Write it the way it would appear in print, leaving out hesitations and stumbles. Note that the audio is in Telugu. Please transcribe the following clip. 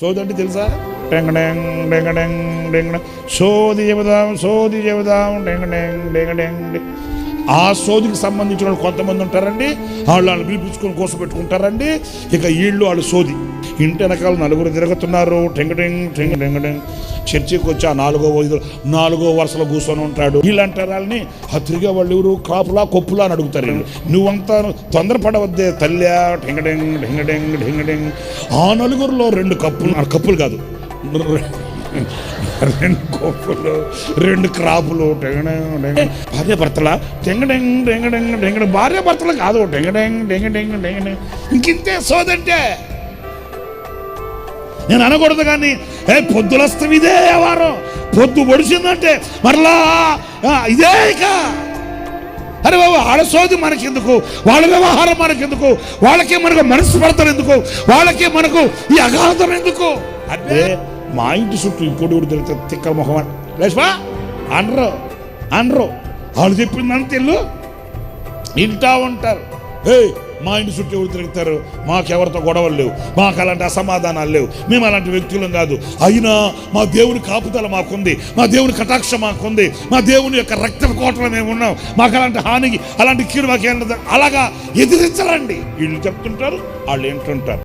సోది అంటే తెలుసా? డెంగడెంగ్ డెంగడెంగ్ డెంగ సోది చెబుదాం డెంగడెంగ్ డెంగడెంగ్. ఆ సోదికి సంబంధించిన వాళ్ళు కొంతమంది ఉంటారండి, వాళ్ళు పిలిపించుకొని కూర్చోబెట్టుకుంటారండి. ఇక వాళ్ళు సోది ఇంటి వెనకాల నలుగురు తిరుగుతున్నారు, టెంగడెంగ్ టెంగ డెంగడెంగ్. చర్చికి వచ్చి ఆ నాలుగో వరుసలో కూర్చొని ఉంటాడు. వీళ్ళంటారు వాళ్ళని తిరిగే వాళ్ళు ఎవరు, కాపులా కొప్పులా అని అడుగుతారు. నువ్వంతా తొందరపడవద్దే తల్లి, టెంగడెంగ్ ఢెంగడెంగ్ ఢెంగడెంగ్. ఆ నలుగురిలో 2 కప్పులు కాదు, 2 కొప్పులు, 2 క్రాపులు. భార్య భర్తల టెంగడెంగ్ డెంగడెంగ్ డెంగడ. భార్య భర్తలు కాదు, టెంగడెంగ్ డెంగడెంగ్ డెంగడెంగ్. ఇంకింతే సోదంటే. నేను అనకూడదు కానీ పొద్దులస్తాం ఇదే వ్యవహారం. పొద్దు పొడిచిందంటే మరలా ఇదే. ఇక అరే బాబు, ఆడ సోది మనకెందుకు, వాళ్ళ వ్యవహారం మనకెందుకు, వాళ్ళకే మనకు మనసు పడతారు ఎందుకు, వాళ్ళకే మనకు ఈ అగాధం ఎందుకు? అదే మా ఇంటి చుట్టూ ఇంకోటి కూడా తిరుగుతుంది తిక్క మొహం లేచా అనరు. వాళ్ళు చెప్పిందంత ఇల్లు వింటా ఉంటారు. మా ఇంటి చుట్టూ ఎవరు తిరుగుతారు, మాకెవరితో గొడవలు లేవు, మాకు అలాంటి అసమాధానాలు లేవు, మేము అలాంటి వ్యక్తులం కాదు. అయినా మా దేవుని కాపుదల మాకుంది, మా దేవుని కటాక్షం మాకుంది, మా దేవుని యొక్క రక్త కోటలో మేము ఉన్నాం, మాకు అలాంటి హానికి అలాంటి కీడు మాకేం అలాగా ఎదిరించరండి. వీళ్ళు చెప్తుంటారు, వాళ్ళు ఏంటుంటారు.